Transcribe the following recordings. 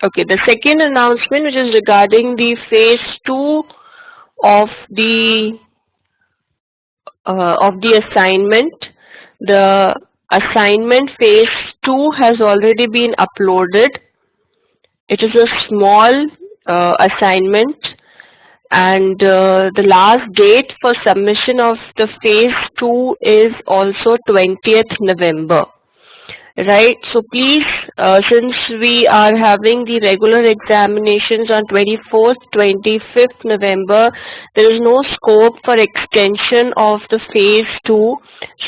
Okay, the second announcement, which is regarding the phase 2 of the assignment. The assignment phase 2 has already been uploaded. It is a small assignment, and the last date for submission of the phase 2 is also 20th November. Right, so please, since we are having the regular examinations on 24th, 25th November, there is no scope for extension of the phase 2.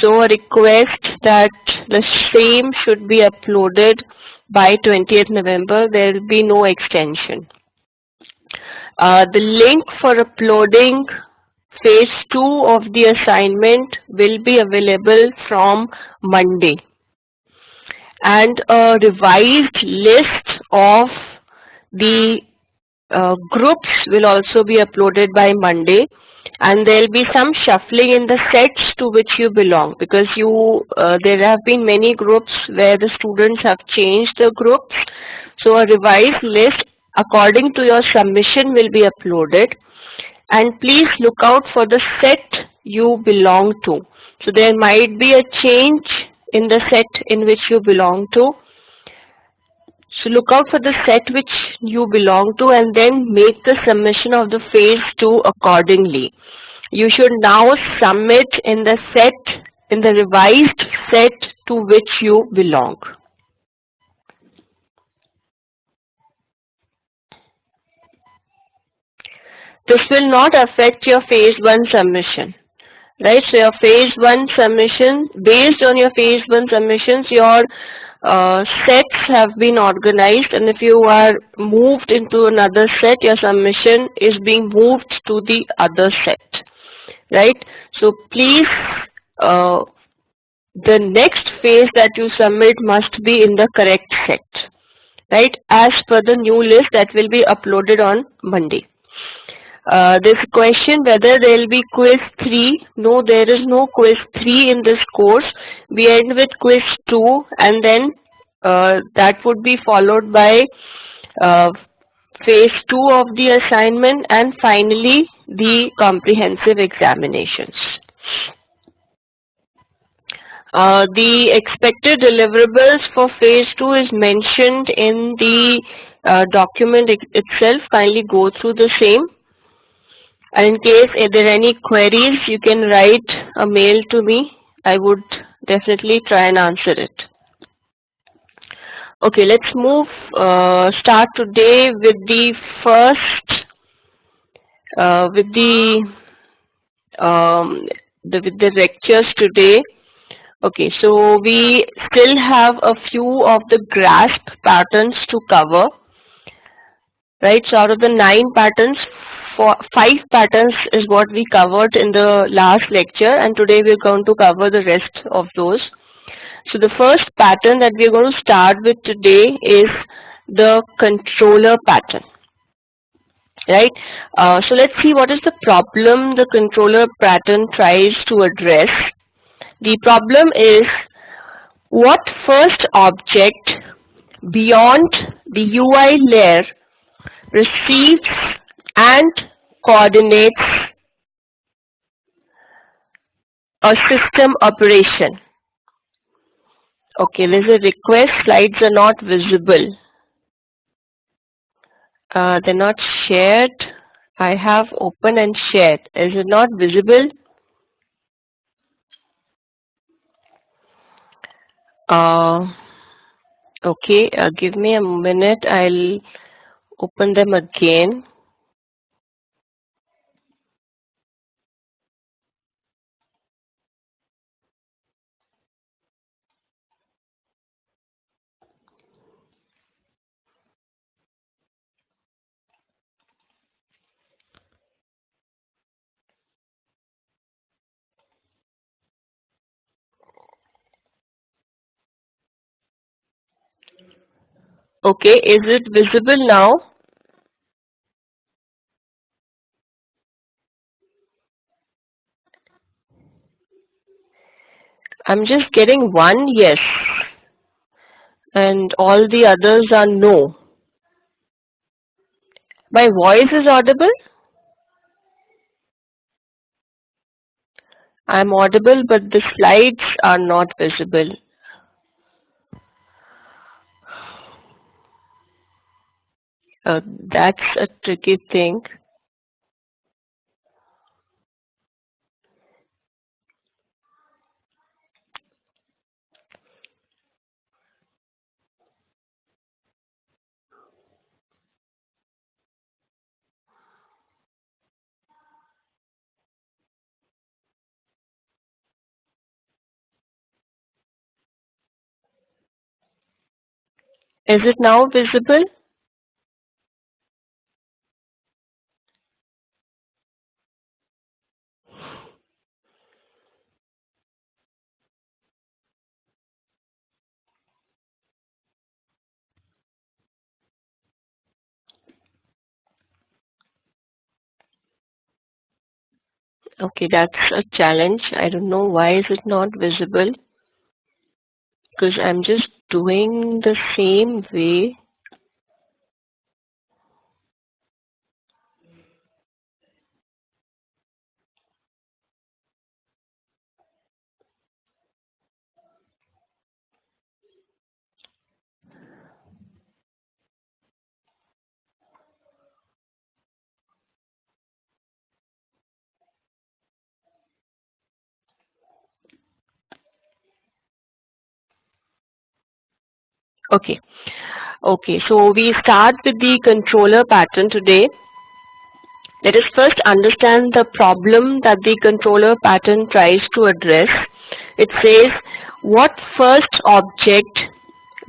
So a request that the same should be uploaded by 20th November. There will be no extension. The link for uploading phase 2 of the assignment will be available from Monday. And a revised list of the groups will also be uploaded by Monday, and there will be some shuffling in the sets to which you belong, because there have been many groups where the students have changed the groups. So a revised list according to your submission will be uploaded, and please look out for the set you belong to. So there might be a change in the set in which you belong to. So look out for the set which you belong to and then make the submission of the phase 2 accordingly. You should now submit in the revised set to which you belong. This will not affect your phase 1 submission. Right, so your phase 1 submission, based on your phase 1 submissions, your sets have been organized, and if you are moved into another set, your submission is being moved to the other set. Right, so please, the next phase that you submit must be in the correct set, right, as per the new list that will be uploaded on Monday. This question whether there will be quiz 3. No, there is no quiz 3 in this course. We end with quiz 2, and then that would be followed by phase 2 of the assignment, and finally the comprehensive examinations. The expected deliverables for phase 2 is mentioned in the document itself. Kindly go through the same. And in case if there are any queries, you can write a mail to me. I would definitely try and answer it. Okay, let's start today with the first, with the lectures today. Okay, so we still have a few of the grasp patterns to cover. Right, so out of the 9 patterns, 5 patterns is what we covered in the last lecture, and today we're going to cover the rest of those. So the first pattern that we're going to start with today is the controller pattern. Right, so let's see what is the problem the controller pattern tries to address. The problem is, what first object beyond the UI layer receives and coordinates a system operation? Okay, there's a request, slides are not visible. They're not shared. I have open and shared. Is it not visible? Okay, give me a minute. I'll open them again. Okay, is it visible now? I'm just getting one yes, and all the others are no. My voice is audible? I'm audible, but the slides are not visible. That's a tricky thing. Is it now visible? Okay, that's a challenge. I don't know why is it not visible, because I'm just doing the same way. Okay. Okay, so we start with the controller pattern today. Let us first understand the problem that the controller pattern tries to address. It says, what first object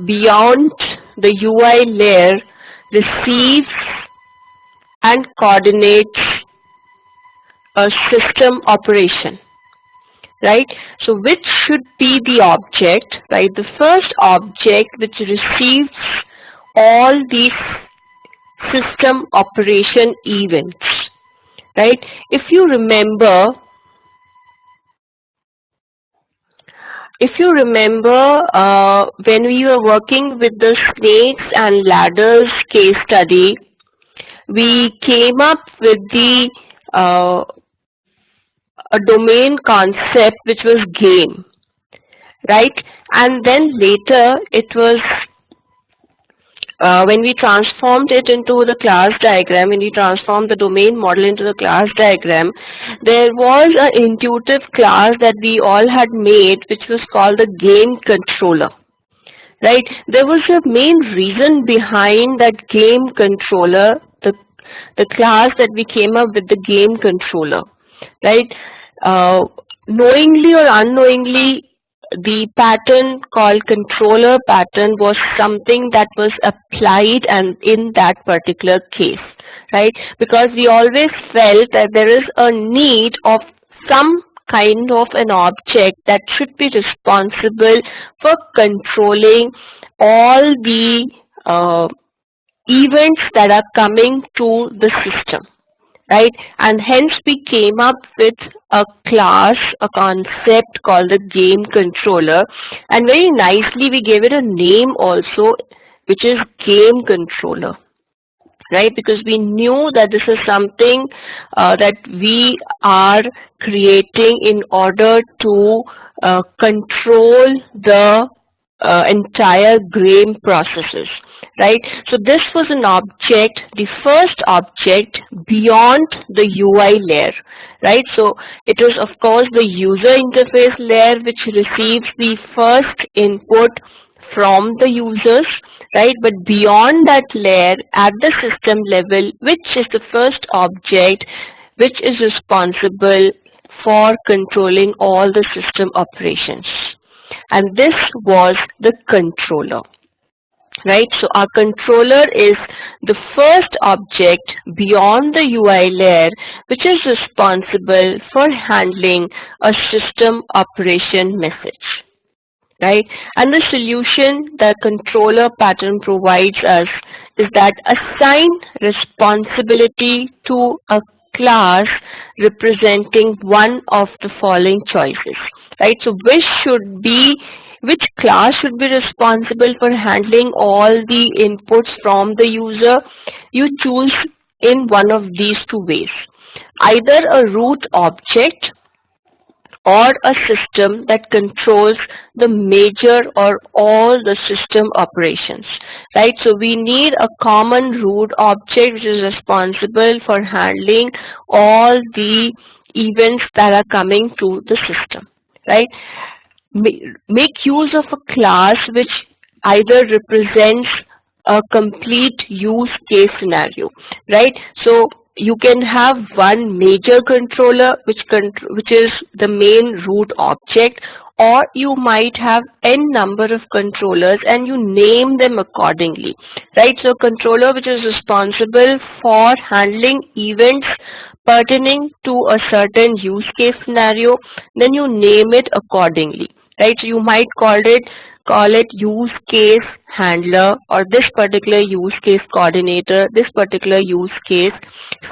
beyond the UI layer receives and coordinates a system operation, right? So which should be the object, right? The first object which receives all these system operation events, right? If you remember, when we were working with the snakes and ladders case study, we came up with the a domain concept which was game, right? And then later it was when we transformed it into the class diagram, when we transformed the domain model into the class diagram, there was an intuitive class that we all had made which was called the game controller, right? There was a main reason behind that game controller, the class that we came up with, the game controller, right? Uh, Knowingly or unknowingly, the pattern called controller pattern was something that was applied and in that particular case, right? Because we always felt that there is a need of some kind of an object that should be responsible for controlling all the events that are coming to the system, right? And hence we came up with a class, a concept called the game controller, and very nicely we gave it a name also, which is game controller, right? Because we knew that this is something that we are creating in order to control the entire game processes, right? So this was an object, the first object beyond the UI layer, right? So it was of course the user interface layer which receives the first input from the users, right? But beyond that layer, at the system level, which is the first object which is responsible for controlling all the system operations. And this was the controller, right? So our controller is the first object beyond the UI layer which is responsible for handling a system operation message, right? And the solution the controller pattern provides us is that assign responsibility to a class representing one of the following choices, right? So which class should be responsible for handling all the inputs from the user? You choose in one of these two ways: either a root object or a system that controls the major or all the system operations, right? So we need a common root object which is responsible for handling all the events that are coming to the system, right? Make use of a class which either represents a complete use case scenario, right? So you can have one major controller which is the main root object, or you might have n number of controllers and you name them accordingly, right? So controller which is responsible for handling events pertaining to a certain use case scenario, then you name it accordingly, right? So you might call it use case handler, or this particular use case coordinator, this particular use case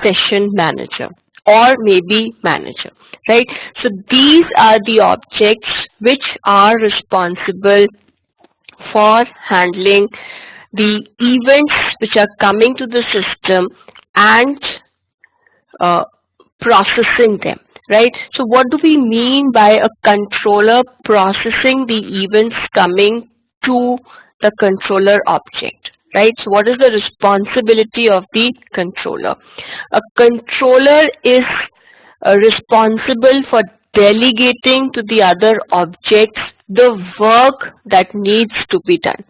session manager, or maybe manager, right? So these are the objects which are responsible for handling the events which are coming to the system and uh, processing them, right? So what do we mean by a controller processing the events coming to the controller object, right? So what is the responsibility of the controller? A controller is responsible for delegating to the other objects the work that needs to be done,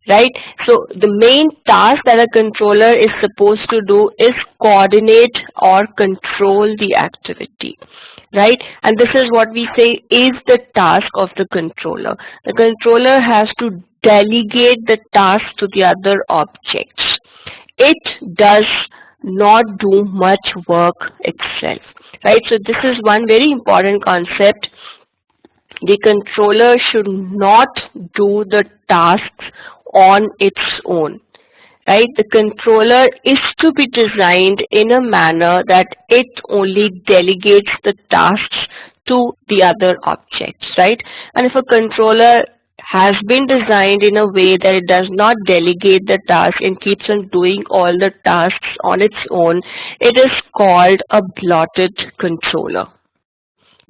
right? So the main task that a controller is supposed to do is coordinate or control the activity, right? And this is what we say is the task of the controller. The controller has to delegate the task to the other objects. It does not do much work itself, right? So this is one very important concept. The controller should not do the tasks on its own, right? The controller is to be designed in a manner that it only delegates the tasks to the other objects, right? And if a controller has been designed in a way that it does not delegate the task and keeps on doing all the tasks on its own, it is called a bloated controller,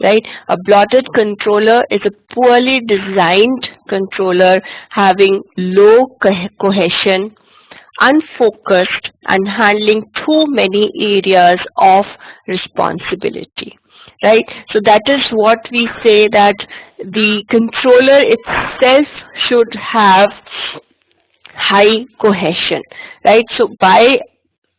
right? A bloated controller is a poorly designed controller having low cohesion, unfocused, and handling too many areas of responsibility, right? So that is what we say, that the controller itself should have high cohesion, right? So by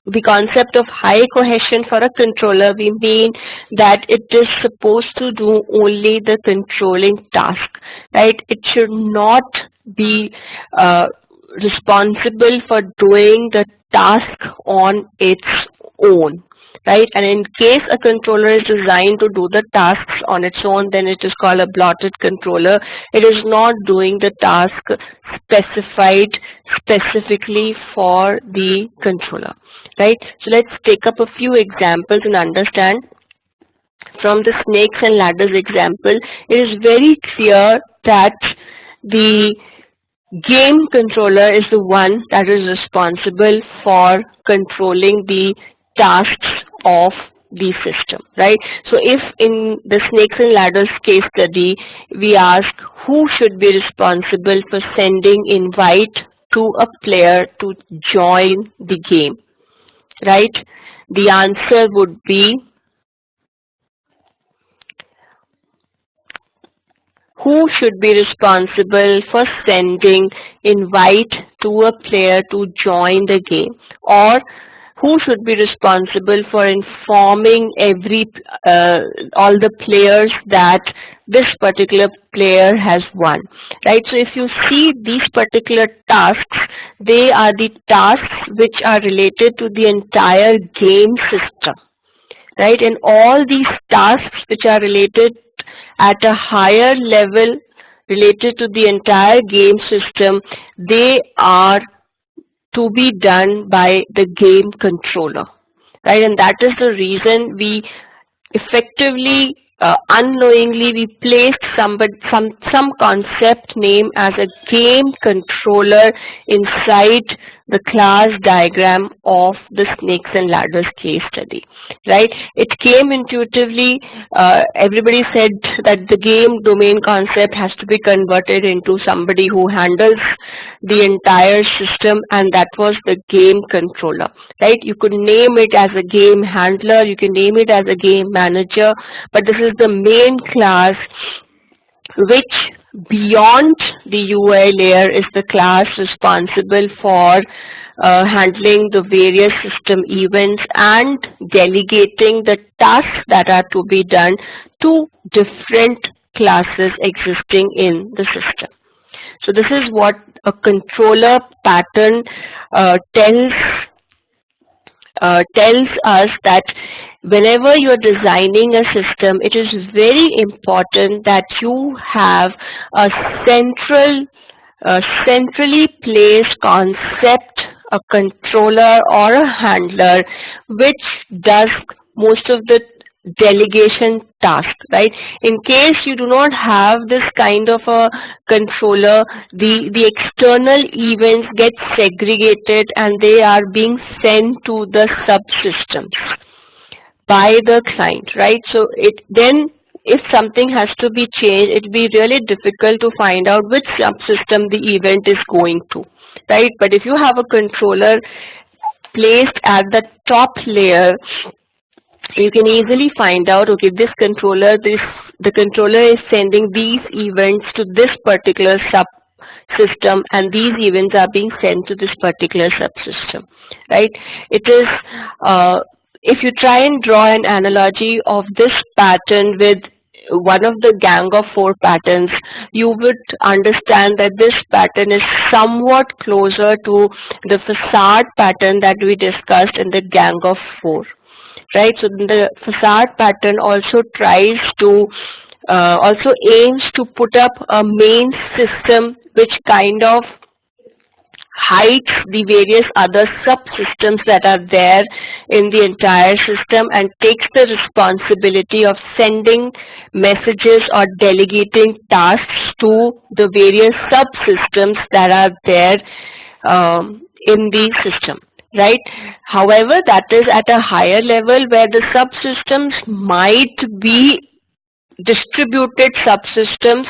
the concept of high cohesion for a controller, we mean that it is supposed to do only the controlling task, right? It should not be responsible for doing the task on its own, right? And in case a controller is designed to do the tasks on its own, then it is called a bloated controller. It is not doing the task specified specifically for the controller, right? So let's take up a few examples and understand. From the snakes and ladders example, it is very clear that the game controller is the one that is responsible for controlling the tasks of the system, right? So if in the snakes and ladders case study, we ask who should be responsible for sending invite to a player to join the game, right? The answer would be who should be responsible for sending invite to a player to join the game, or who should be responsible for informing all the players that this particular player has won, right? So if you see these particular tasks, they are the tasks which are related to the entire game system, right? And all these tasks which are related at a higher level related to the entire game system, they are to be done by the game controller, right? And that is the reason we effectively unknowingly we placed some concept name as a game controller inside the class diagram of the snakes and ladders case study, right? It came intuitively. Everybody said that the game domain concept has to be converted into somebody who handles the entire system, and that was the game controller, right? You could name it as a game handler, you can name it as a game manager, but this is the main class which beyond the UI layer is the class responsible for handling the various system events and delegating the tasks that are to be done to different classes existing in the system. So this is what a controller pattern tells us, that whenever you're designing a system, it is very important that you have a centrally placed concept, a controller or a handler which does most of the delegation task, right? In case you do not have this kind of a controller, the external events get segregated and they are being sent to the subsystems by the client, right? So then if something has to be changed, it will be really difficult to find out which subsystem the event is going to, right? But if you have a controller placed at the top layer, you can easily find out, okay, the controller is sending these events to this particular subsystem, and these events are being sent to this particular subsystem, right? It is, if you try and draw an analogy of this pattern with one of the gang of four patterns, you would understand that this pattern is somewhat closer to the facade pattern that we discussed in the gang of four. Right, so the facade pattern also tries to, also aims to put up a main system which kind of hides the various other subsystems that are there in the entire system and takes the responsibility of sending messages or delegating tasks to the various subsystems that are there in the system. Right. However, that is at a higher level where the subsystems might be distributed subsystems,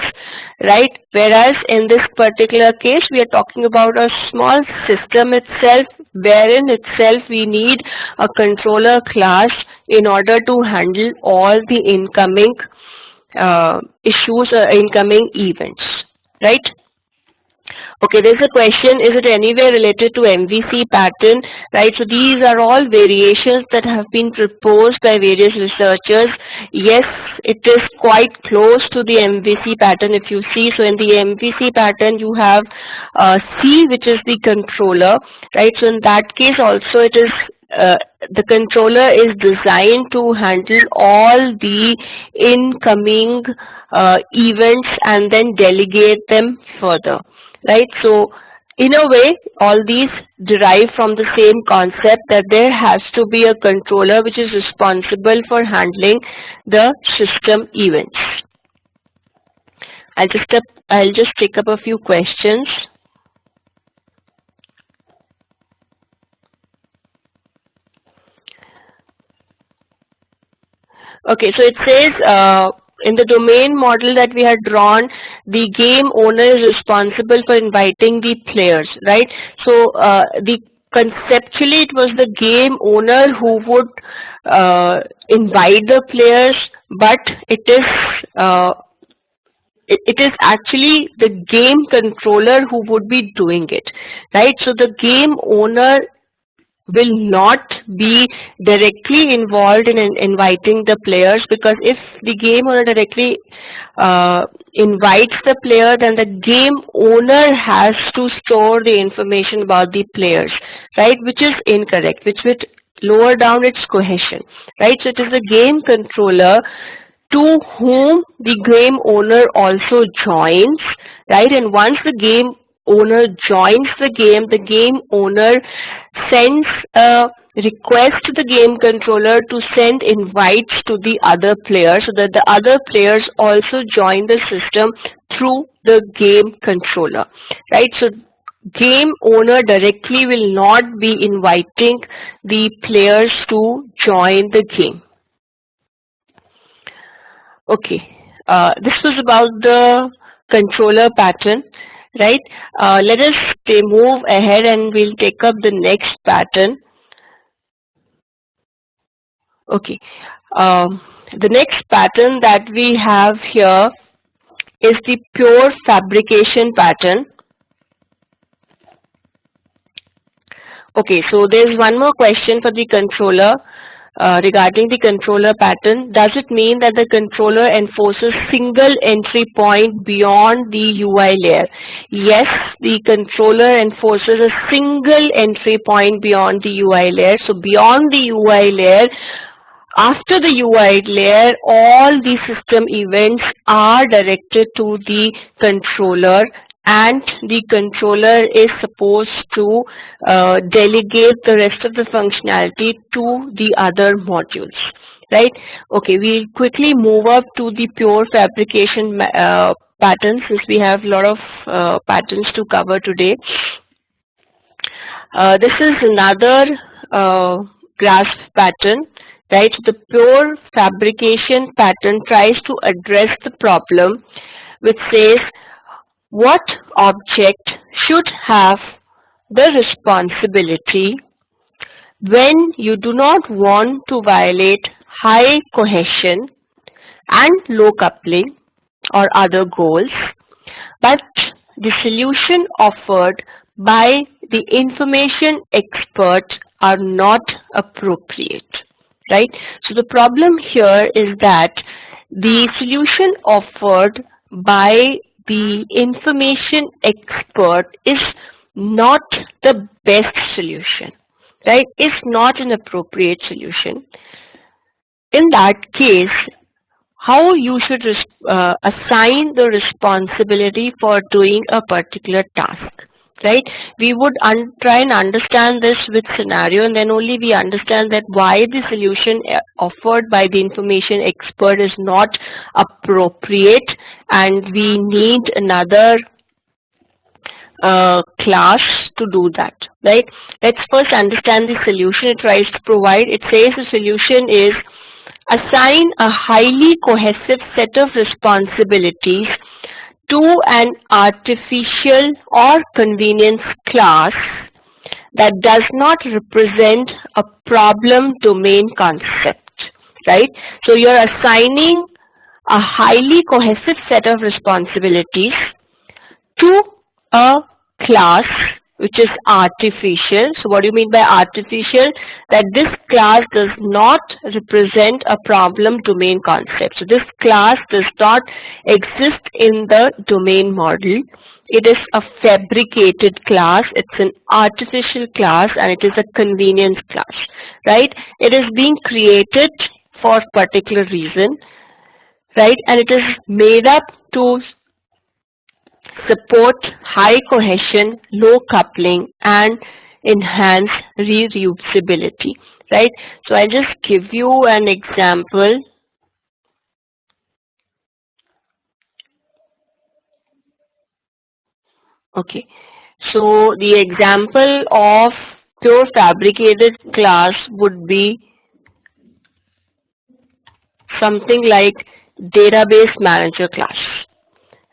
right? Whereas in this particular case, we are talking about a small system itself, wherein itself we need a controller class in order to handle all the incoming issues or incoming events, right? Okay, there's a question, is it anywhere related to MVC pattern, right? So these are all variations that have been proposed by various researchers. Yes, it is quite close to the MVC pattern if you see. So in the MVC pattern, you have C, which is the controller, right? So in that case also it is the controller is designed to handle all the incoming events and then delegate them further. Right, so in a way, all these derive from the same concept that there has to be a controller which is responsible for handling the system events. I'll just take up a few questions. Okay, so it says, in the domain model that we had drawn, the game owner is responsible for inviting the players, right? So conceptually it was the game owner who would invite the players, but it is actually the game controller who would be doing it, right? So the game owner will not be directly involved in inviting the players, because if the game owner directly invites the player, then the game owner has to store the information about the players, right, which is incorrect, which would lower down its cohesion, right? So it is the game controller to whom the game owner also joins, right? And once the game owner joins the game owner sends a request the game controller to send invites to the other players so that the other players also join the system through the game controller, right? So game owner directly will not be inviting the players to join the game. Okay, this was about the controller pattern, right? Let us move ahead and we'll take up the next pattern. Okay, the next pattern that we have here is the pure fabrication pattern. Okay, so there's one more question for the controller regarding the controller pattern. Does it mean that the controller enforces single entry point beyond the UI layer? Yes, the controller enforces a single entry point beyond the UI layer. So beyond the UI layer, after the UI layer, all the system events are directed to the controller, and the controller is supposed to delegate the rest of the functionality to the other modules, right? Okay, we'll quickly move up to the pure fabrication pattern, since we have a lot of patterns to cover today. This is another grasp pattern, right? The pure fabrication pattern tries to address the problem which says what object should have the responsibility when you do not want to violate high cohesion and low coupling or other goals, but the solution offered by the information expert are not appropriate, right? So the problem here is that the solution offered by the information expert is not the best solution, right? It's not an appropriate solution. In that case, how you should assign the responsibility for doing a particular task, right? We would try and understand this with scenario, and then only we understand that why the solution offered by the information expert is not appropriate, and we need another class to do that, right? Let's first understand the solution it tries to provide. It says the solution is assign a highly cohesive set of responsibilities to an artificial or convenience class that does not represent a problem domain concept, right? So you're assigning a highly cohesive set of responsibilities to a class which is artificial. So what do you mean by artificial? That this class does not represent a problem domain concept. So this class does not exist in the domain model. It is a fabricated class. It's an artificial class, and it is a convenience class, right? It is being created for a particular reason, right? And it is made up to support high cohesion, low coupling, and enhance reusability, right? So I'll just give you an example. Okay, so the example of pure fabricated class would be something like database manager class,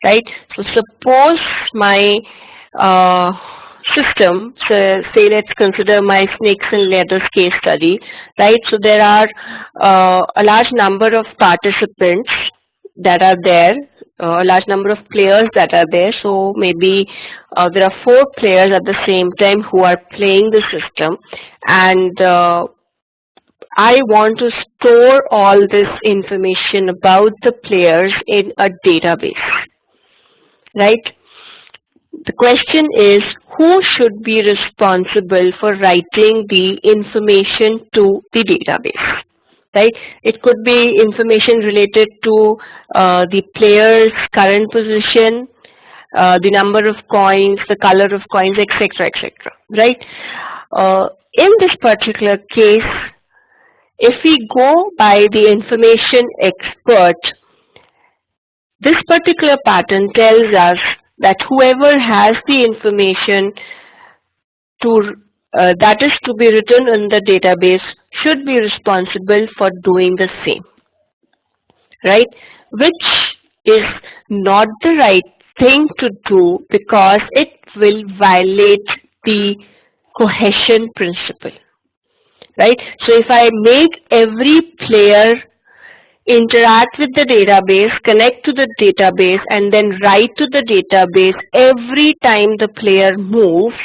right? So suppose my system, so say let's consider my snakes and ladders case study, right? So there are a large number of participants that are there, a large number of players that are there. So maybe there are 4 players at the same time who are playing the system, and I want to store all this information about the players in a database, right? The question is, who should be responsible for writing the information to the database, right? It could be information related to the player's current position, the number of coins, the color of coins, etc., etc., right? In this particular case, if we go by the information expert, this particular pattern tells us that whoever has the information to that is to be written in the database should be responsible for doing the same, right? Which is not the right thing to do because it will violate the cohesion principle, right? So if I make every player interact with the database, connect to the database, and then write to the database every time the player moves,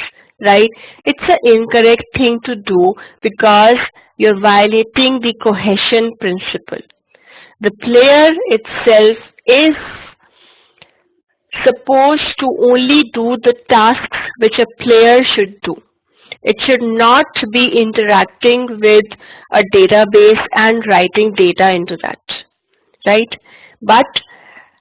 right? It's an incorrect thing to do because you're violating the cohesion principle. The player itself is supposed to only do the tasks which a player should do. It should not be interacting with a database and writing data into that, right? But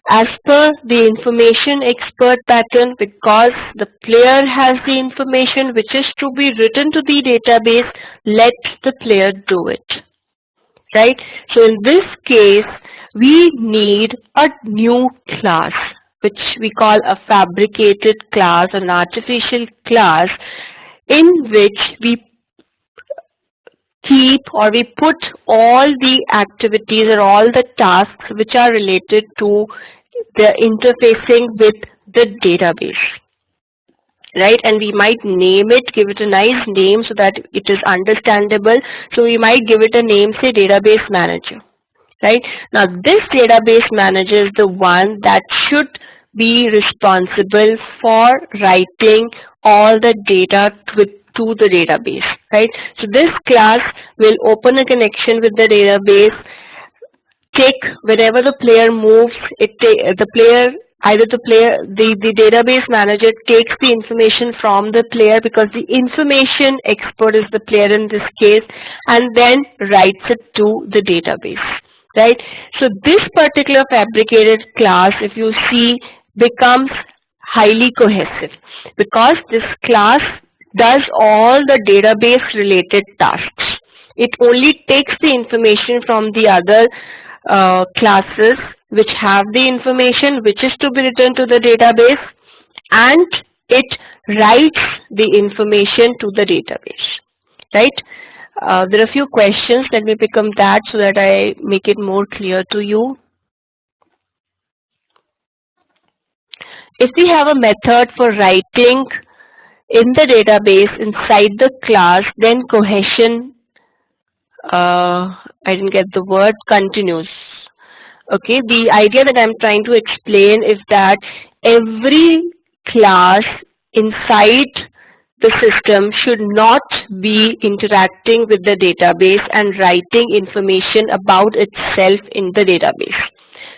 as per the information expert pattern, because the player has the information which is to be written to the database, let the player do it, right? So in this case, we need a new class, which we call a fabricated class, an artificial class, in which we keep or we put all the activities or all the tasks which are related to the interfacing with the database, right? And we might name it, give it a nice name so that it is understandable. So we might give it a name, say database manager, right? Now this database manager is the one that should be responsible for writing all the data to the database, right? So this class will open a connection with the database, take whenever the player moves, the database manager takes the information from the player, because the information expert is the player in this case, and then writes it to the database, right? So this particular fabricated class, if you see, becomes highly cohesive because this class does all the database related tasks. It only takes the information from the other classes which have the information which is to be returned to the database, and it writes the information to the database, right? There are a few questions. Let me become that so that I make it more clear to you. If we have a method for writing in the database inside the class, then cohesion, I didn't get the word, continues. Okay, the idea that I'm trying to explain is that every class inside the system should not be interacting with the database and writing information about itself in the database,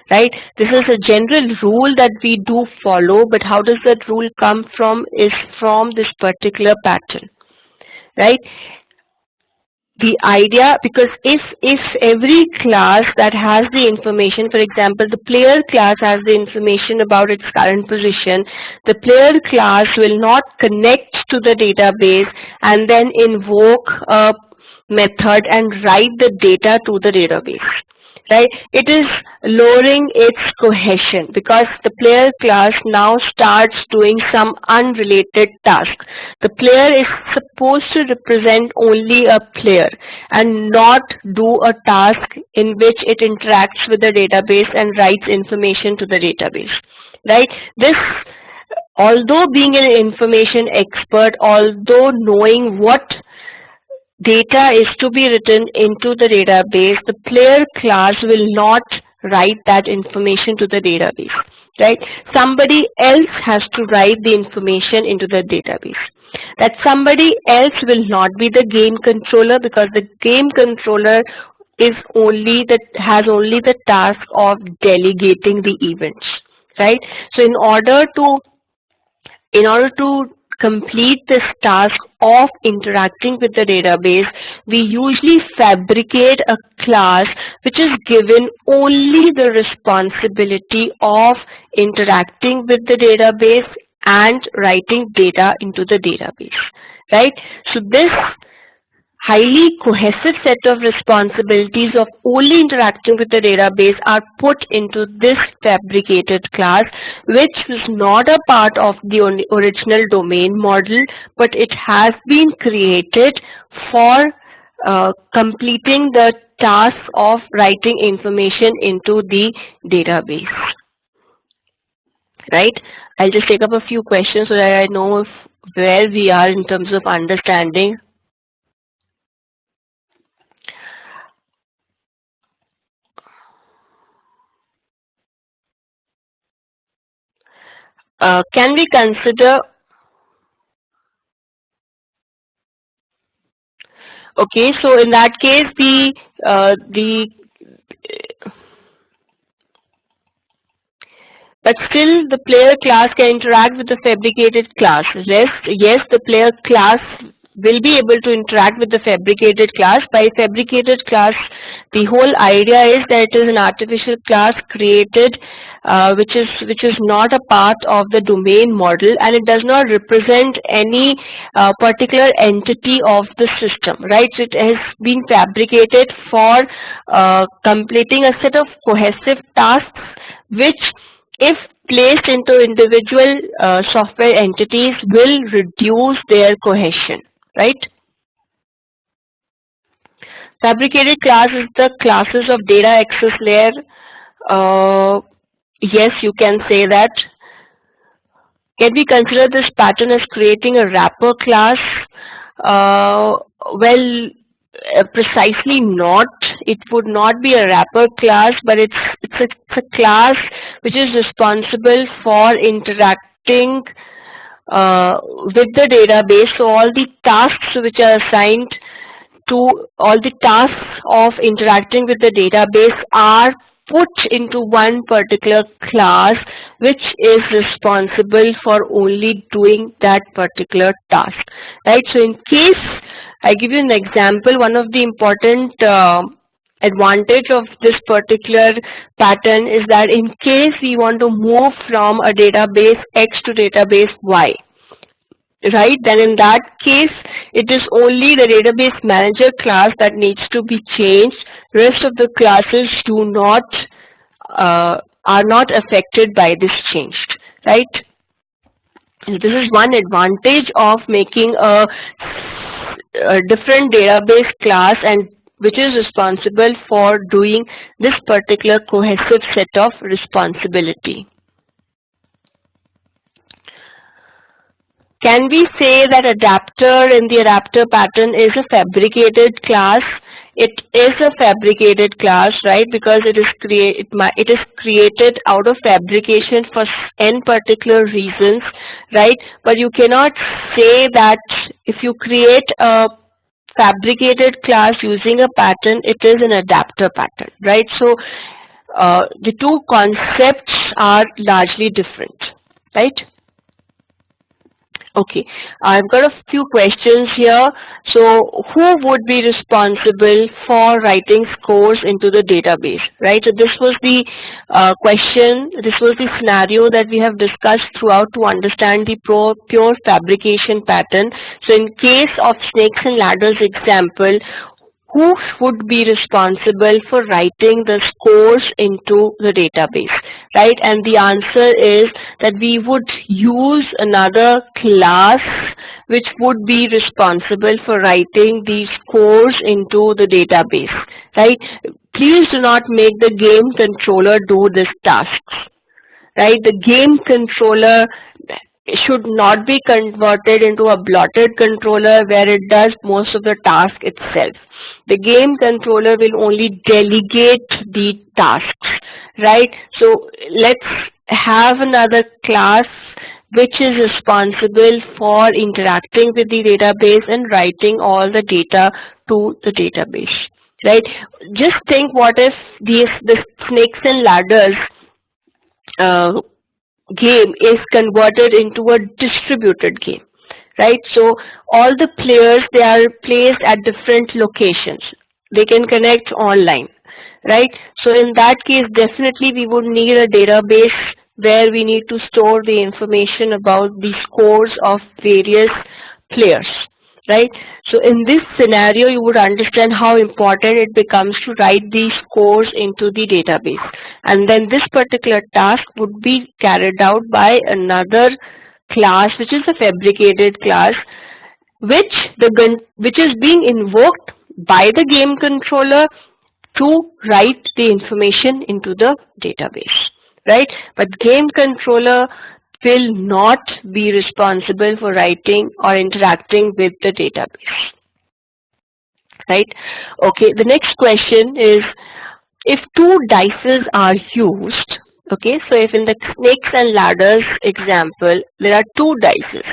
right? This is a general rule that we do follow, but how does that rule come from is from this particular pattern, right? The idea, because if every class that has the information, for example, the player class has the information about its current position, the player class will not connect to the database and then invoke a method and write the data to the database, right? It is lowering its cohesion because the player class now starts doing some unrelated task. The player is supposed to represent only a player and not do a task in which it interacts with the database and writes information to the database, right? This, although being an information expert, although knowing what data is to be written into the database, the player class will not write that information to the database, right? Somebody else has to write the information into the database. That somebody else will not be the game controller, because the game controller is has only the task of delegating the events, right? So in order to complete this task of interacting with the database, we usually fabricate a class which is given only the responsibility of interacting with the database and writing data into the database, right? So this highly cohesive set of responsibilities of only interacting with the database are put into this fabricated class, which is not a part of the original domain model, but it has been created for completing the task of writing information into the database. Right? I'll just take up a few questions so that I know where we are in terms of understanding. Can we consider, okay, so in that case, but still the player class can interact with the fabricated class. Yes, the player class will be able to interact with the fabricated class. By fabricated class, the whole idea is that it is an artificial class created which is not a part of the domain model, and it does not represent any particular entity of the system, right? So it has been fabricated for completing a set of cohesive tasks which, if placed into individual software entities, will reduce their cohesion, right? Fabricated class is the classes of data access layer. Yes, you can say that. Can we consider this pattern as creating a wrapper class? Well, precisely not. It would not be a wrapper class, but it's a class which is responsible for interacting with the database. So all the tasks which are assigned to all the tasks of interacting with the database are put into one particular class which is responsible for only doing that particular task, right? So in case I give you an example, one of the important advantage of this particular pattern is that in case we want to move from a database X to database Y, right, then in that case it is only the database manager class that needs to be changed. Rest of the classes do not are not affected by this change, right? This is one advantage of making a different database class, and which is responsible for doing this particular cohesive set of responsibility. Can we say that adapter in the adapter pattern is a fabricated class? It is a fabricated class, right? Because it is created out of fabrication for n particular reasons, right? But you cannot say that if you create a fabricated class using a pattern, it is an adapter pattern, right? So the two concepts are largely different, right? Okay, I've got a few questions here. So who would be responsible for writing scores into the database, right? So this was the question, this was the scenario that we have discussed throughout to understand the pure fabrication pattern. So in case of snakes and ladders example, who would be responsible for writing the scores into the database, right? And the answer is that we would use another class which would be responsible for writing these scores into the database, right? Please do not make the game controller do these tasks, right? The game controller should not be converted into a blotted controller where it does most of the task itself. The game controller will only delegate the tasks, right? So let's have another class which is responsible for interacting with the database and writing all the data to the database, right? Just think, what if the snakes and ladders game is converted into a distributed game, right? So all the players, they are placed at different locations. They can connect online, right? So in that case, definitely we would need a database where we need to store the information about the scores of various players, right? So in this scenario, you would understand how important it becomes to write these scores into the database. And then this particular task would be carried out by another class, which is a fabricated class, which is being invoked by the game controller to write the information into the database, right? But game controller will not be responsible for writing or interacting with the database, right? Okay, the next question is, if two dices are used, okay, so if in the snakes and ladders example there are two dices,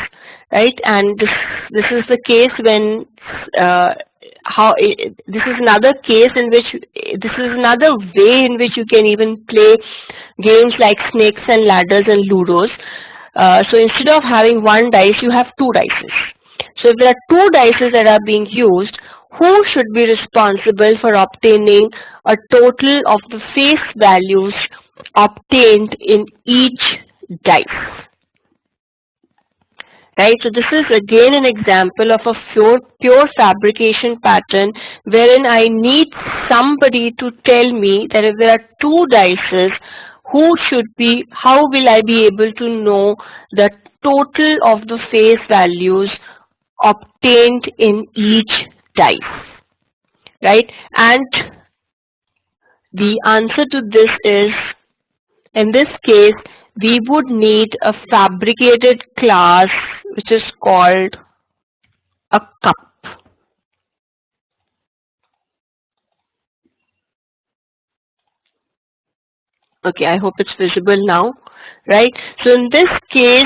right, and this is the case when this is another case in which this is another way in which you can even play games like snakes and ladders and ludos. So instead of having one dice, you have two dices. So if there are two dices that are being used, who should be responsible for obtaining a total of the face values obtained in each dice? Right, so this is again an example of a pure fabrication pattern wherein I need somebody to tell me that if there are two dices, how will I be able to know the total of the face values obtained in each dice, right? And the answer to this is, in this case, we would need a fabricated class which is called a cup. Okay, I hope it's visible now, right? So in this case,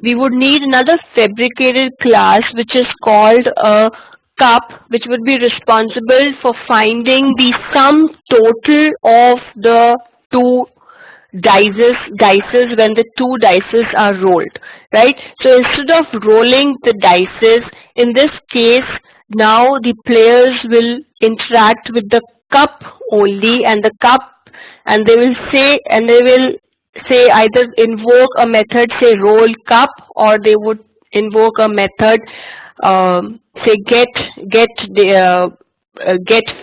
we would need another fabricated class which is called a cup, which would be responsible for finding the sum total of the two dices when the two dices are rolled, right? So instead of rolling the dices, in this case, now the players will interact with the cup only, and the cup, and they will say either invoke a method, say roll cup, or they would invoke a method, say get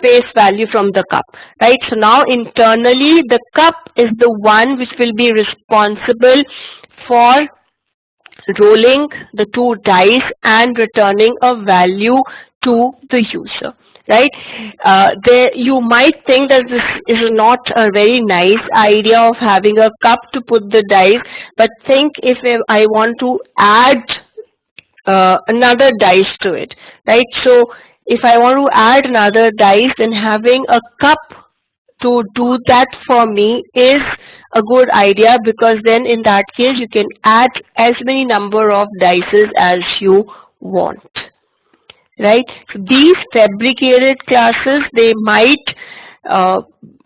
face value from the cup, right? So now internally the cup is the one which will be responsible for rolling the two dice and returning a value to the user, right? There you might think that this is not a very nice idea of having a cup to put the dice, but think if I want to add another dice to it, right? So if I want to add another dice, then having a cup to do that for me is a good idea, because then in that case you can add as many number of dices as you want, right? So these fabricated classes, they might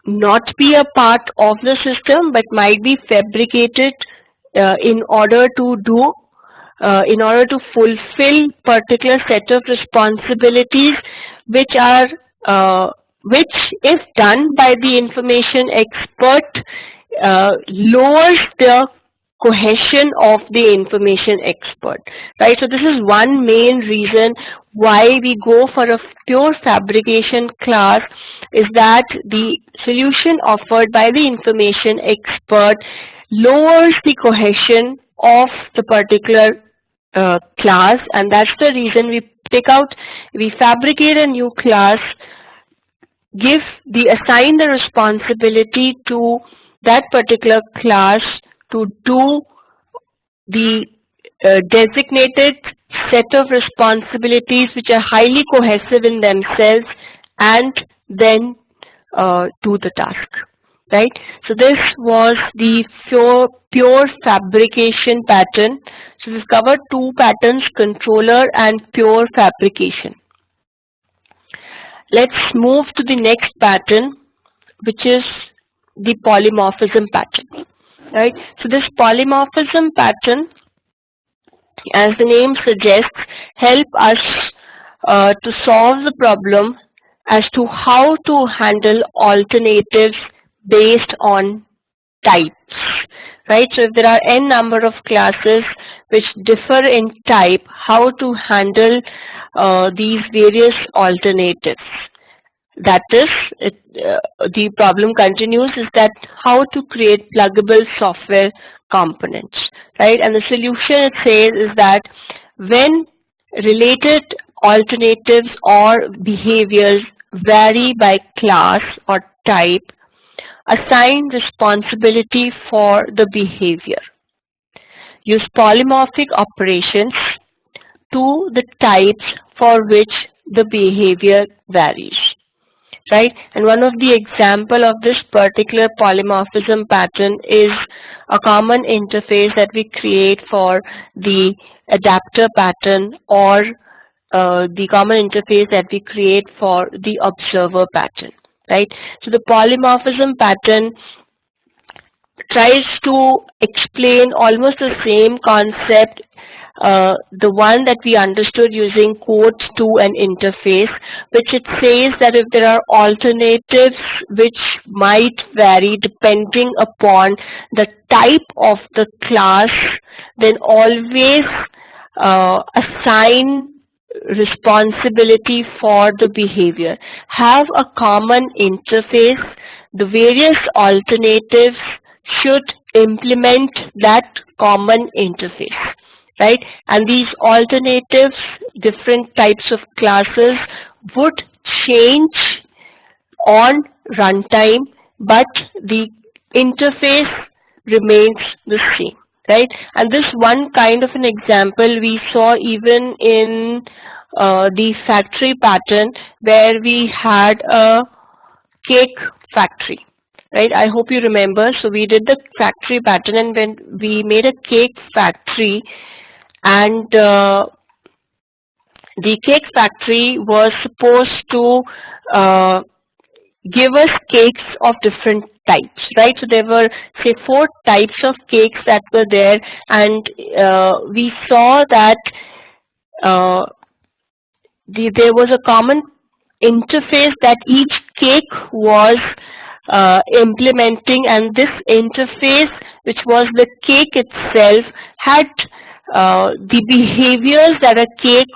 not be a part of the system, but might be fabricated in order to do in order to fulfill particular set of responsibilities which are which, if done by the information expert, lowers the cohesion of the information expert, right? So this is one main reason why we go for a pure fabrication class, is that the solution offered by the information expert lowers the cohesion of the particular class, and that's the reason we fabricate a new class, assign the responsibility to that particular class to do the designated set of responsibilities which are highly cohesive in themselves, and then do the task, right? So this was the pure fabrication pattern. So we've covered two patterns, controller and pure fabrication. Let's move to the next pattern, which is the polymorphism pattern, right? So this polymorphism pattern, as the name suggests, help us to solve the problem as to how to handle alternatives based on types, right? So if there are n number of classes which differ in type, how to handle these various alternatives? That is, the problem continues is that how to create pluggable software components, right? And the solution, it says, is that when related alternatives or behaviors vary by class or type, assign responsibility for the behavior. Use polymorphic operations to the types for which the behavior varies, right? And one of the example of this particular polymorphism pattern is a common interface that we create for the adapter pattern, or the common interface that we create for the observer pattern, right? So the polymorphism pattern tries to explain almost the same concept, the one that we understood using quotes to an interface, which it says that if there are alternatives which might vary depending upon the type of the class, then always assign responsibility for the behavior. Have a common interface. The various alternatives should implement that common interface, right? And these alternatives, different types of classes, would change on runtime, but the interface remains the same, right? And this one kind of an example we saw even in the factory pattern, where we had a cake factory, right? I hope you remember. So we did the factory pattern, and when we made a cake factory, and the cake factory was supposed to give us cakes of different types, right? So there were, say, 4 types of cakes that were there, and we saw that there was a common interface that each cake was implementing, and this interface, which was the cake itself, had the behaviors that a cake,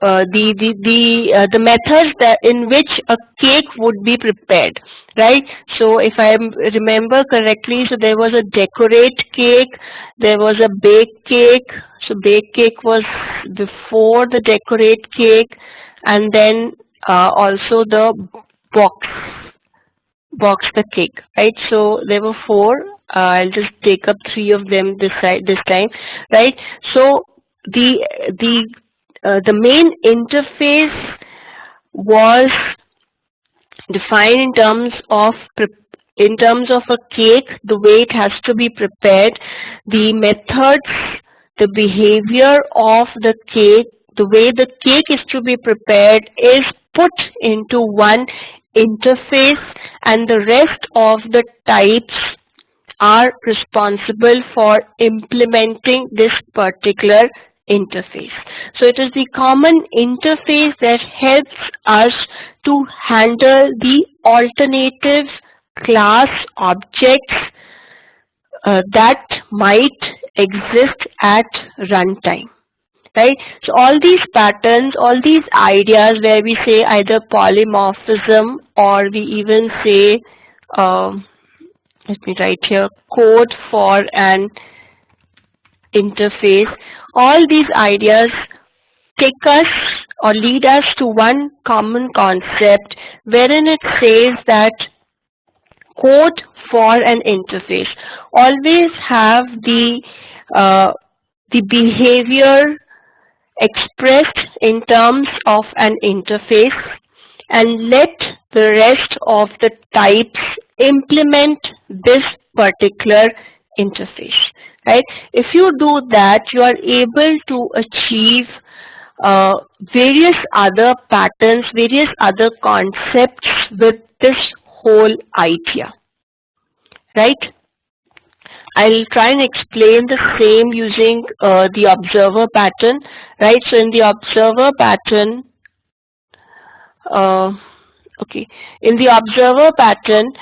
the methods that in which a cake would be prepared, right? So if I remember correctly, so there was a decorate cake, there was a bake cake. So bake cake was before the decorate cake, and then also the box the cake, right? So there were 4. I'll just take up 3 of them this time, right? So the main interface was defined in terms of a cake, the way it has to be prepared, the methods, the behavior of the cake, the way the cake is to be prepared is put into one interface, and the rest of the types are responsible for implementing this particular interface. So it is the common interface that helps us to handle the alternative class objects that might exist at runtime, right? So all these patterns, all these ideas where we say either polymorphism, or we even say, let me write here, code for an interface, all these ideas take us or lead us to one common concept, wherein it says that code for an interface always have the behavior expressed in terms of an interface, and let the rest of the types implement this particular interface, right? If you do that, you are able to achieve various other patterns, various other concepts with this whole idea, right? I'll try and explain the same using the observer pattern, right? So in the observer pattern, okay, in the observer pattern,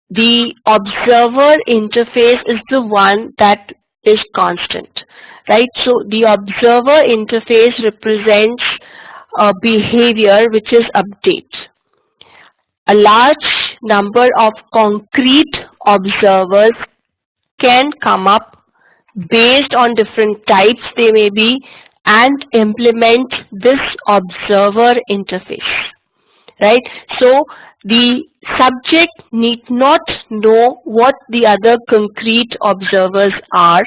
the observer interface is the one that is constant, right? So the observer interface represents a behavior which is update. A large number of concrete observers can come up based on different types they may be and implement this observer interface, right? So the subject need not know what the other concrete observers are,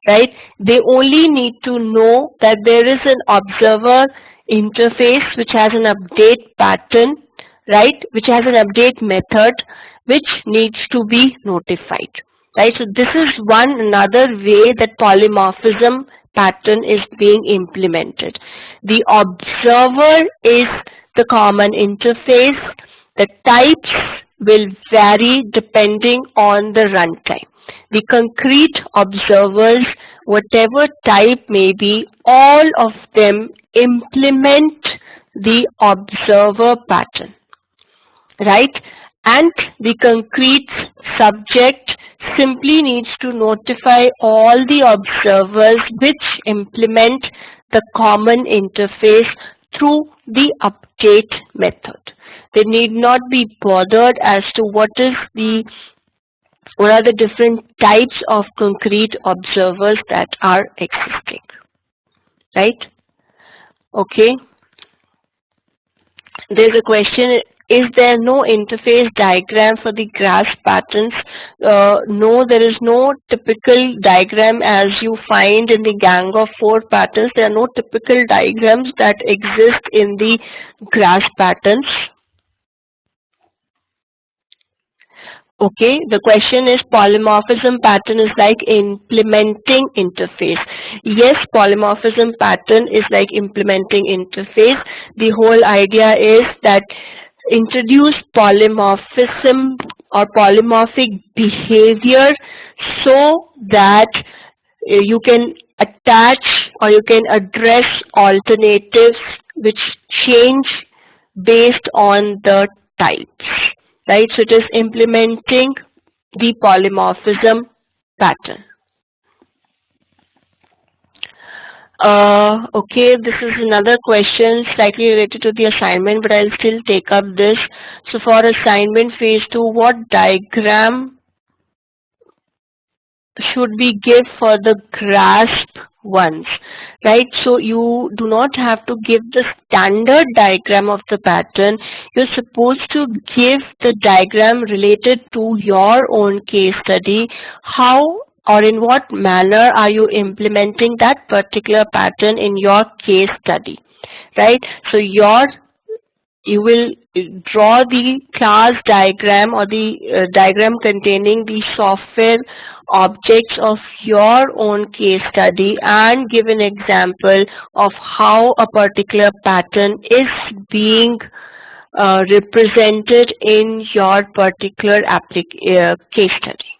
right? They only need to know that there is an observer interface which has an update pattern, right? Which has an update method which needs to be notified, right? So this is one another way that polymorphism pattern is being implemented. The observer is the common interface. The types will vary depending on the runtime. The concrete observers, whatever type may be, all of them implement the observer pattern, right? And the concrete subject simply needs to notify all the observers which implement the common interface through the update method. They need not be bothered as to what are the different types of concrete observers that are existing, right? Okay. There's a question, is there no interface diagram for the grass patterns? No, there is no typical diagram as you find in the gang of four patterns. There are no typical diagrams that exist in the grass patterns. Okay, the question is polymorphism pattern is like implementing interface. Yes, polymorphism pattern is like implementing interface. The whole idea is that introduce polymorphism or polymorphic behavior so that you can attach or you can address alternatives which change based on the types, right? So it is implementing the polymorphism pattern. Okay, this is another question slightly related to the assignment, but I'll still take up this. So for assignment phase 2, what diagram should we give for the grasp ones, right? So you do not have to give the standard diagram of the pattern. You're supposed to give the diagram related to your own case study. How or in what manner are you implementing that particular pattern in your case study, right? So you will draw the class diagram or the diagram containing the software objects of your own case study and give an example of how a particular pattern is being represented in your particular case study,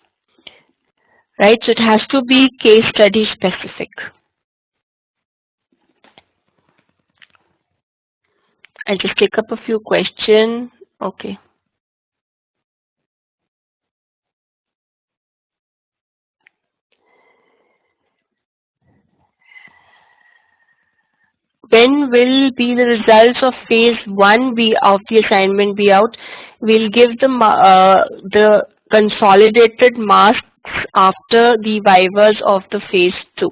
right? So it has to be case study specific. I'll just take up a few questions. Okay. When will be the results of phase 1 be of the assignment be out? We'll give the consolidated marks after the vivas of the phase 2.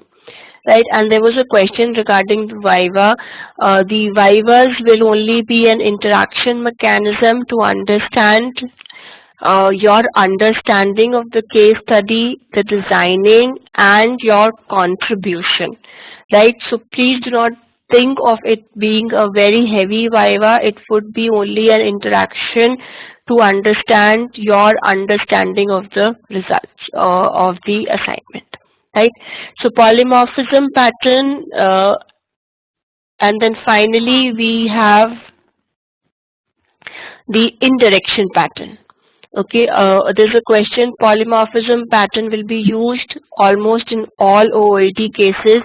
Right, and there was a question regarding the viva. The vivas will only be an interaction mechanism to understand your understanding of the case study, the designing, and your contribution. Right, so please do not think of it being a very heavy viva. It would be only an interaction to understand your understanding of the results of the assignment. Right, so polymorphism pattern, and then finally we have the indirection pattern. Okay, there's a question, polymorphism pattern will be used almost in all OOLT cases.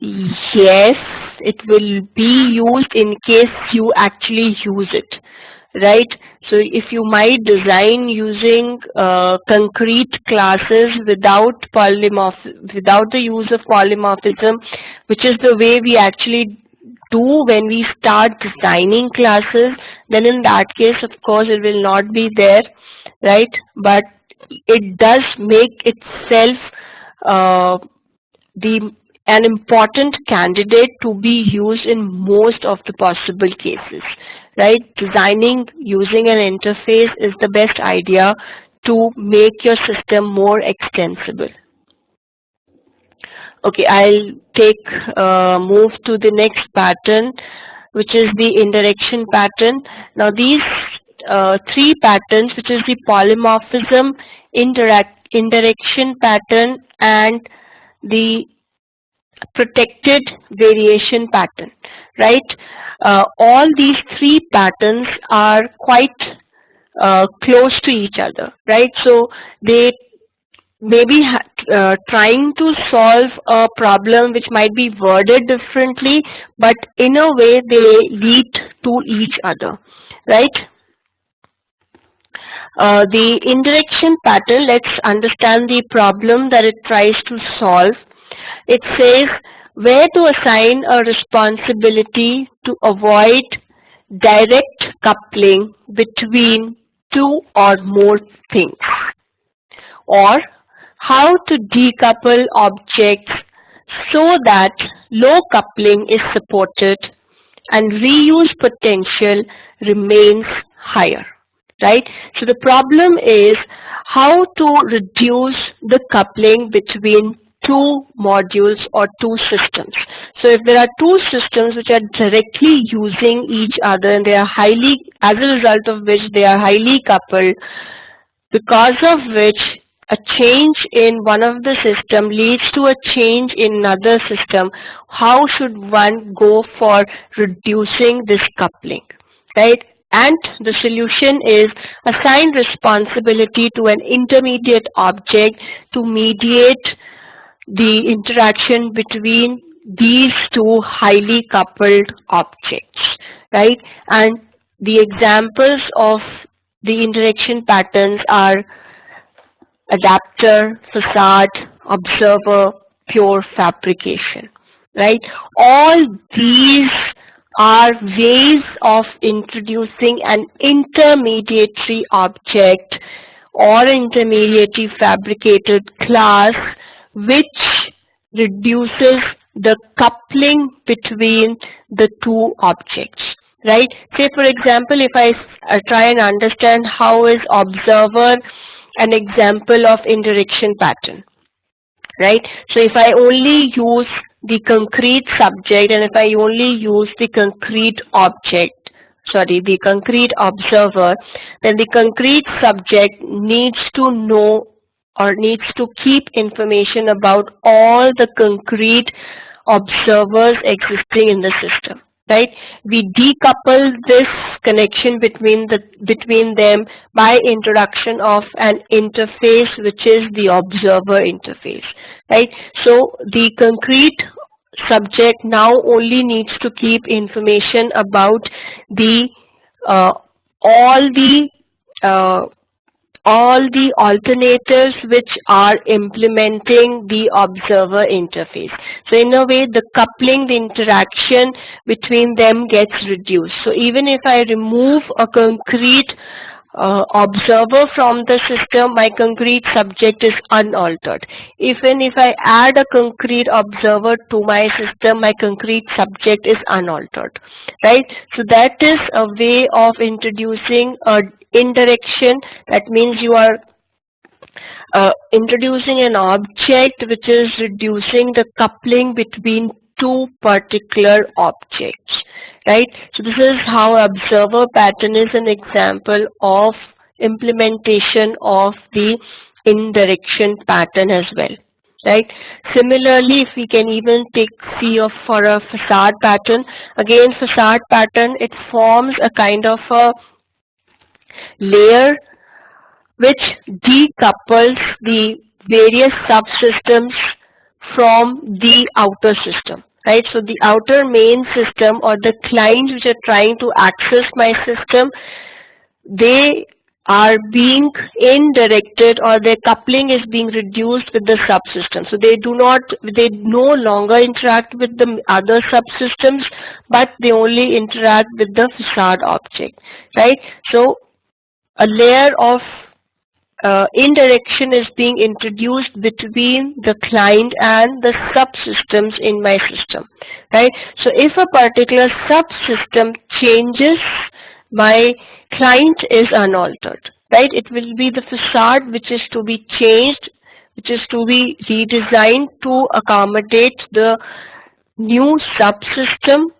Yes, it will be used in case you actually use it, right? So if you might design using concrete classes without without the use of polymorphism, which is the way we actually do when we start designing classes, then in that case, of course, it will not be there, right? But it does make itself uh, the an important candidate to be used in most of the possible cases, right? Designing using an interface is the best idea to make your system more extensible. Okay, I'll move to the next pattern, which is the indirection pattern. Now these three patterns, which is the polymorphism, indirection pattern, and the protected variation pattern, right? All these three patterns are quite close to each other, right? So they may be trying to solve a problem which might be worded differently, but in a way they lead to each other, right? The indirection pattern, let's understand the problem that it tries to solve. It says where to assign a responsibility to avoid direct coupling between two or more things, or how to decouple objects so that low coupling is supported and reuse potential remains higher, right? So the problem is how to reduce the coupling between two modules or two systems. So if there are two systems which are directly using each other and they are highly, as a result of which they are highly coupled, because of which a change in one of the system leads to a change in another system, how should one go for reducing this coupling, right? And the solution is assign responsibility to an intermediate object to mediate the interaction between these two highly coupled objects, right? And the examples of the indirection patterns are adapter, facade, observer, pure fabrication, right? All these are ways of introducing an intermediary object or intermediary fabricated class which reduces the coupling between the two objects, right? Say for example, if I try and understand how is observer an example of indirection pattern, right? So if I only use the concrete subject and if I only use the concrete object, sorry, the concrete observer, then the concrete subject needs to know or needs to keep information about all the concrete observers existing in the system, right? We decouple this connection between them by introduction of an interface which is the observer interface, right? So the concrete subject now only needs to keep information about the uh, all the uh, all the alternatives which are implementing the observer interface. So in a way, the coupling, the interaction between them gets reduced. So even if I remove a concrete observer from the system, my concrete subject is unaltered. Even if I add a concrete observer to my system, my concrete subject is unaltered, right? So that is a way of introducing a indirection. That means you are introducing an object which is reducing the coupling between two particular objects, right? So this is how observer pattern is an example of implementation of the indirection pattern as well, right? Similarly, if we can even see for a facade pattern, again facade pattern, it forms a kind of a layer which decouples the various subsystems from the outer system, right? So the outer main system or the clients which are trying to access my system, they are being indirected, or their coupling is being reduced with the subsystem. So they no longer interact with the other subsystems, but they only interact with the facade object, right? So a layer of indirection is being introduced between the client and the subsystems in my system, right? So if a particular subsystem changes, my client is unaltered, right? It will be the facade which is to be changed, which is to be redesigned to accommodate the new subsystem,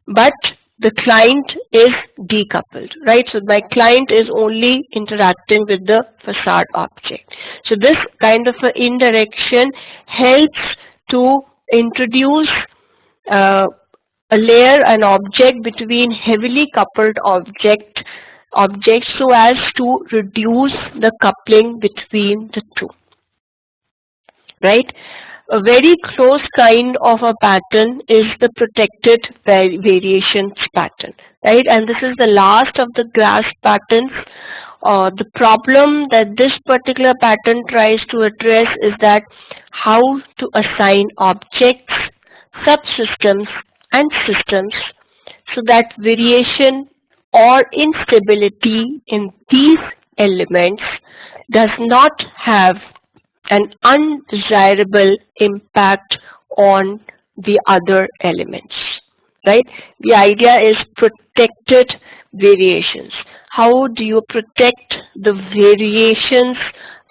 but the client is decoupled, right? So my client is only interacting with the facade object. So this kind of an indirection helps to introduce a layer, an object between heavily coupled objects so as to reduce the coupling between the two, right? A very close kind of a pattern is the protected variations pattern, right? And this is the last of the glass patterns. The problem that this particular pattern tries to address is that how to assign objects, subsystems, and systems so that variation or instability in these elements does not have an undesirable impact on the other elements, right? The idea is protected variations. How do you protect the variations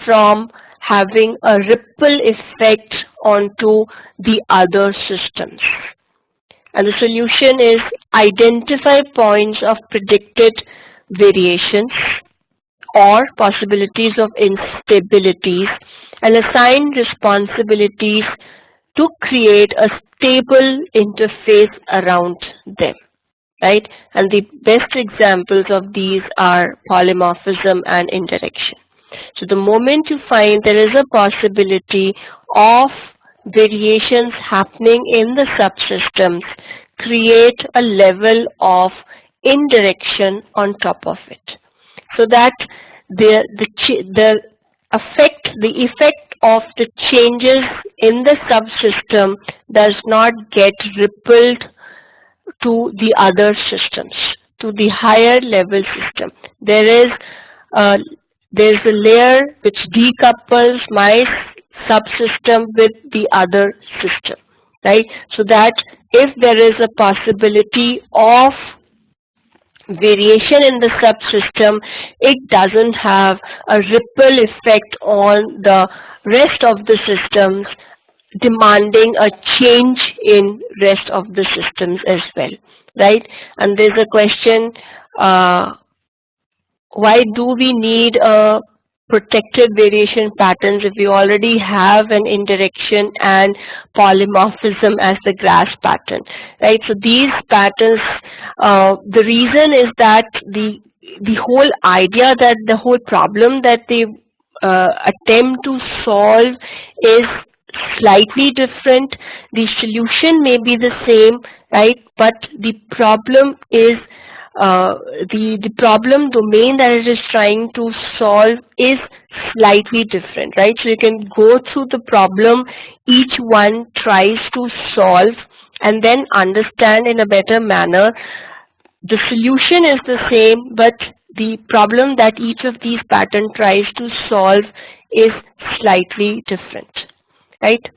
from having a ripple effect onto the other systems? And the solution is identify points of predicted variations or possibilities of instabilities and assign responsibilities to create a stable interface around them, right? And the best examples of these are polymorphism and indirection. So the moment you find there is a possibility of variations happening in the subsystems, create a level of indirection on top of it, so that the effect of the changes in the subsystem does not get rippled to the other systems, to the higher level system. There's a layer which decouples my subsystem with the other system, right? So that if there is a possibility of variation in the subsystem, it doesn't have a ripple effect on the rest of the systems, demanding a change in rest of the systems as well, right? And there's a question, why do we need a protected variation patterns if we already have an indirection and polymorphism as the grass pattern, right? So these patterns, the reason is that the whole idea, that the whole problem that they attempt to solve is slightly different. The solution may be the same, right? But the problem is the problem domain that it is trying to solve is slightly different, right? So you can go through the problem each one tries to solve and then understand in a better manner. The solution is the same, but the problem that each of these patterns tries to solve is slightly different, right?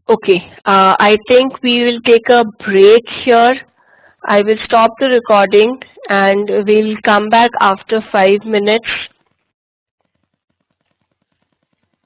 Okay, I think we will take a break here. I will stop the recording and we'll come back after 5 minutes